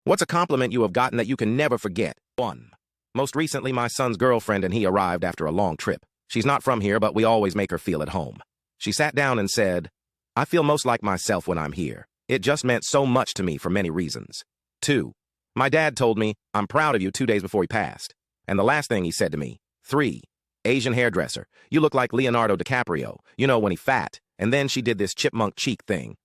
What's a compliment you have gotten that you can never forget? 1. Most recently, my son's girlfriend and he arrived after a long trip. She's not from here, but we always make her feel at home. She sat down and said, "I feel most like myself when I'm here. It just meant so much to me for many reasons." 2. My dad told me, "I'm proud of you," 2 days before he passed. And the last thing he said to me. 3. Asian hairdresser. "You look like Leonardo DiCaprio, when he fat." And then she did this chipmunk cheek thing.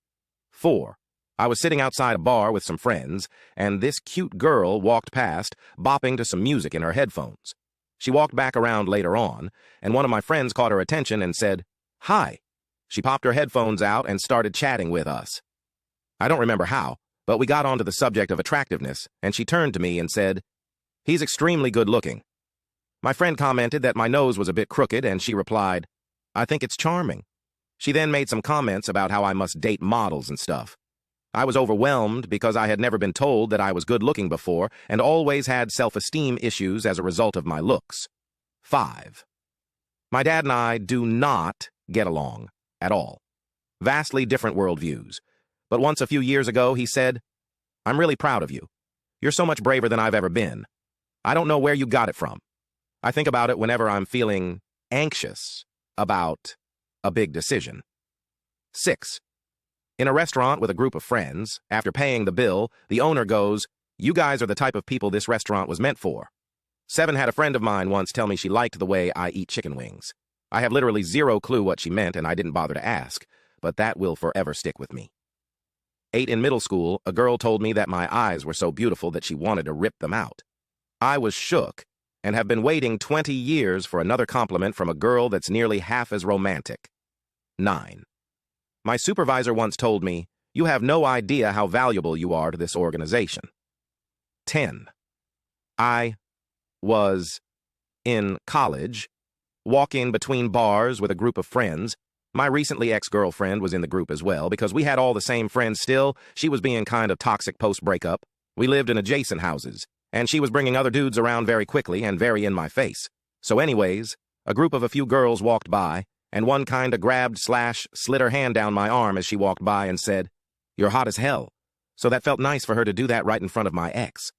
4. I was sitting outside a bar with some friends, and this cute girl walked past, bopping to some music in her headphones. She walked back around later on, and one of my friends caught her attention and said, "Hi." She popped her headphones out and started chatting with us. I don't remember how, but we got onto the subject of attractiveness, and she turned to me and said, "He's extremely good looking." My friend commented that my nose was a bit crooked, and she replied, "I think it's charming." She then made some comments about how I must date models and stuff. I was overwhelmed because I had never been told that I was good-looking before and always had self-esteem issues as a result of my looks. 5. My dad and I do not get along at all. Vastly different worldviews. But once a few years ago, he said, "I'm really proud of you. You're so much braver than I've ever been. I don't know where you got it from. I think about it whenever I'm feeling anxious about a big decision." 6. In a restaurant with a group of friends, after paying the bill, the owner goes, "You guys are the type of people this restaurant was meant for." 7 had a friend of mine once tell me she liked the way I eat chicken wings. I have literally zero clue what she meant, and I didn't bother to ask, but that will forever stick with me. 8 in middle school, a girl told me that my eyes were so beautiful that she wanted to rip them out. I was shook and have been waiting 20 years for another compliment from a girl that's nearly half as romantic. 9. My supervisor once told me, "You have no idea how valuable you are to this organization." 10. I was in college, walking between bars with a group of friends. My recently ex-girlfriend was in the group as well because we had all the same friends still. She was being kind of toxic post-breakup. We lived in adjacent houses, and she was bringing other dudes around very quickly and very in my face. So anyways, a group of a few girls walked by, and one kinda grabbed/slid her hand down my arm as she walked by and said, "You're hot as hell." So that felt nice for her to do that right in front of my ex.